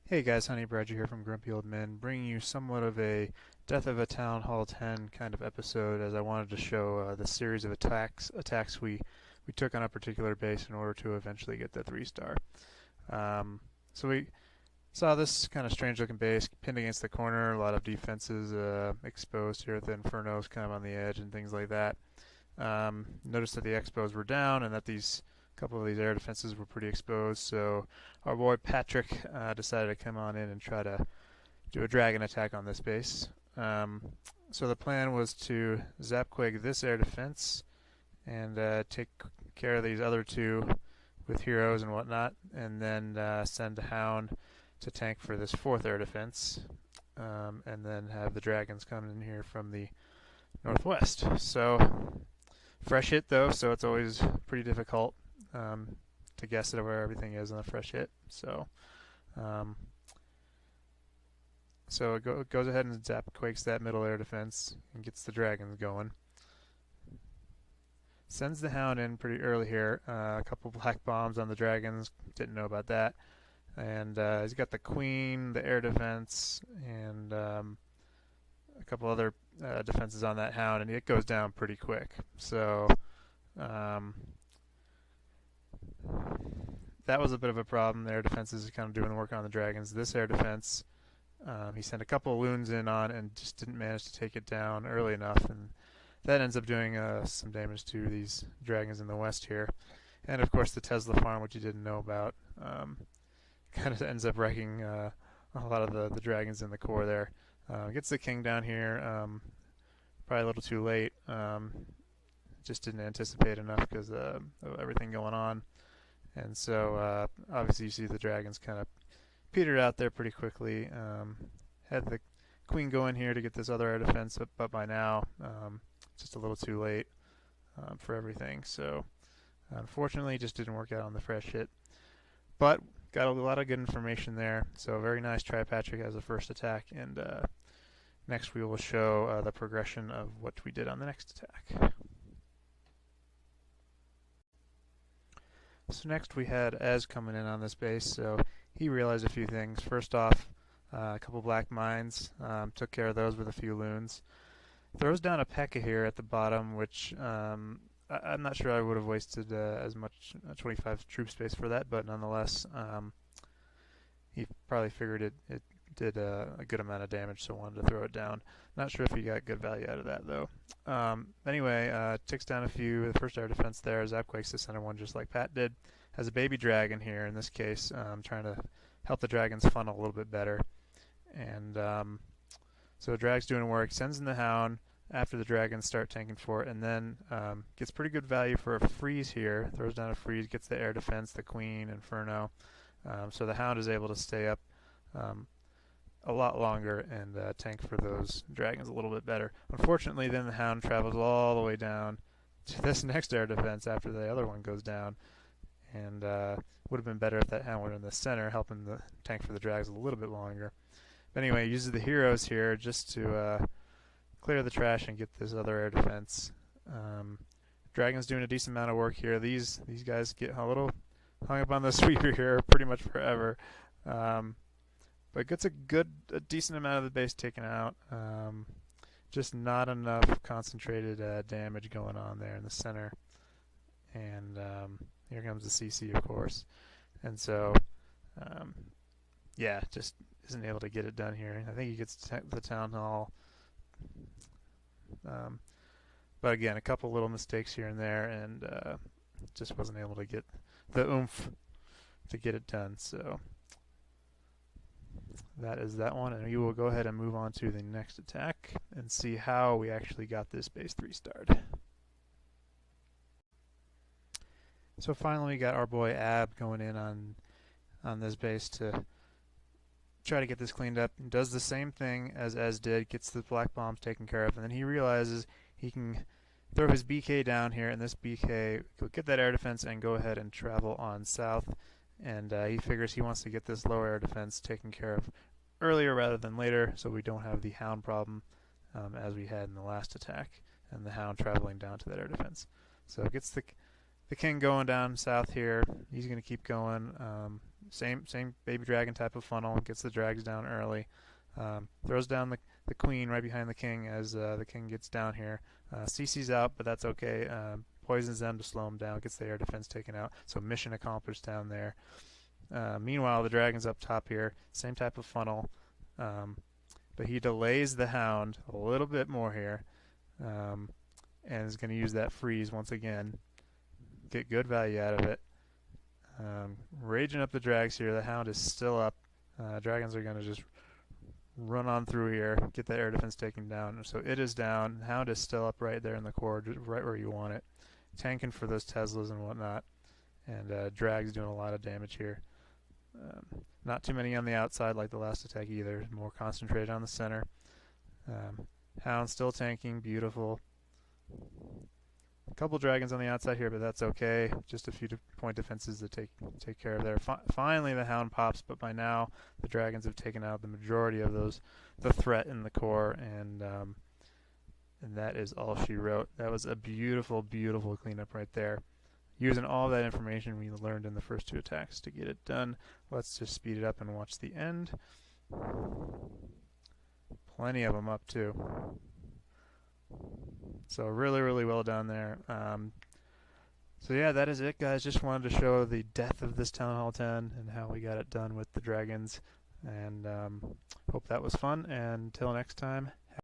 Hey guys, Honey Badger here from Grumpy Old Men, bringing you somewhat of a Death of a Town Hall 10 kind of episode, as I wanted to show the series of attacks we took on a particular base in order to eventually get the 3-star. So we saw this kind of strange looking base pinned against the corner, a lot of defenses exposed here, the Infernos kind of on the edge and things like that. Noticed that the Expos were down and that these couple of these air defenses were pretty exposed, so our boy Patrick decided to come on in and try to do a dragon attack on this base. So the plan was to Zapquake this air defense and take care of these other two with heroes and whatnot, and then send a Hound to tank for this fourth air defense, and then have the dragons come in here from the northwest. So fresh hit though, so it's always pretty difficult to guess at where everything is on a fresh hit. Um, so it goes ahead and quakes that middle air defense and gets the dragons going. Sends the Hound in pretty early here. A couple black bombs on the dragons. Didn't know about that. And he's got the queen, the air defense, and a couple other defenses on that Hound, and it goes down pretty quick. So that was a bit of a problem. The air defense is kind of doing the work on the dragons. This air defense, he sent a couple of loons in on and just didn't manage to take it down early enough, and that ends up doing some damage to these dragons in the west here. And of course the Tesla farm, which you didn't know about, kind of ends up wrecking a lot of the dragons in the core there. Gets the king down here, probably a little too late. Just didn't anticipate enough because of everything going on. And so obviously you see the dragons kind of petered out there pretty quickly. Had the queen go in here to get this other air defense, but by now just a little too late for everything. So unfortunately it just didn't work out on the fresh hit. But got a lot of good information there. So very nice try, Patrick, as a first attack. And next we will show the progression of what we did on the next attack. So next we had Ez coming in on this base, so he realized a few things. First off, a couple black mines, took care of those with a few loons. Throws down a P.E.K.K.A here at the bottom, which I'm not sure I would have wasted as much 25 troop space for that, but nonetheless, he probably figured it did a good amount of damage, so wanted to throw it down. Not sure if he got good value out of that though. Anyway, ticks down a few. The first air defense there. Zapquakes the center one just like Pat did. Has a baby dragon here in this case, trying to help the dragons funnel a little bit better. And so Drag's doing work. Sends in the Hound after the dragons start tanking for it, and then gets pretty good value for a freeze here. Throws down a freeze, gets the air defense, the queen, Inferno. So the Hound is able to stay up a lot longer and tank for those dragons a little bit better. Unfortunately, then the Hound travels all the way down to this next air defense after the other one goes down, and would have been better if that Hound were in the center, helping the tank for the drags a little bit longer. But anyway, he uses the heroes here just to clear the trash and get this other air defense. Dragon's doing a decent amount of work here. These guys get a little hung up on the sweeper here pretty much forever. But gets a decent amount of the base taken out. Just not enough concentrated damage going on there in the center. And here comes the CC, of course. And so, yeah, just isn't able to get it done here. I think he gets the town hall. But again, a couple little mistakes here and there, and just wasn't able to get the oomph to get it done. So that is that one, and we will go ahead and move on to the next attack and see how we actually got this base 3-starred. So finally we got our boy Ab going in on this base to try to get this cleaned up. Does the same thing as Ez did, gets the black bombs taken care of, and then he realizes he can throw his BK down here, and this BK will get that air defense and go ahead and travel on south. And he figures he wants to get this lower air defense taken care of earlier rather than later, so we don't have the Hound problem as we had in the last attack, and the Hound traveling down to that air defense. So it gets the king going down south here. He's going to keep going. same baby dragon type of funnel. Gets the drags down early. Throws down the queen right behind the king as the king gets down here. CC's out, but that's okay. Poisons them to slow them down. Gets the air defense taken out. So mission accomplished down there. Meanwhile, the dragon's up top here. Same type of funnel. But he delays the hound a little bit more here. And is going to use that freeze once again. Get good value out of it. Raging up the drags here. The hound is still up. Dragons are going to just run on through here, get that air defense taken down. So it is down. Hound is still up right there in the core, right where you want it. Tanking for those Teslas and whatnot. And Drag's doing a lot of damage here. Not too many on the outside like the last attack either. More concentrated on the center. Hound still tanking. Beautiful. A couple dragons on the outside here, but that's okay. Just a few point defenses to take care of there. Finally, the hound pops, but by now the dragons have taken out the majority of the threat in the core, and that is all she wrote. That was a beautiful, beautiful cleanup right there. Using all that information we learned in the first two attacks to get it done. Let's just speed it up and watch the end. Plenty of them up too. So really, really well done there. So yeah, that is it, guys. Just wanted to show the depth of this Town Hall 10 and how we got it done with the dragons. And hope that was fun. And until next time,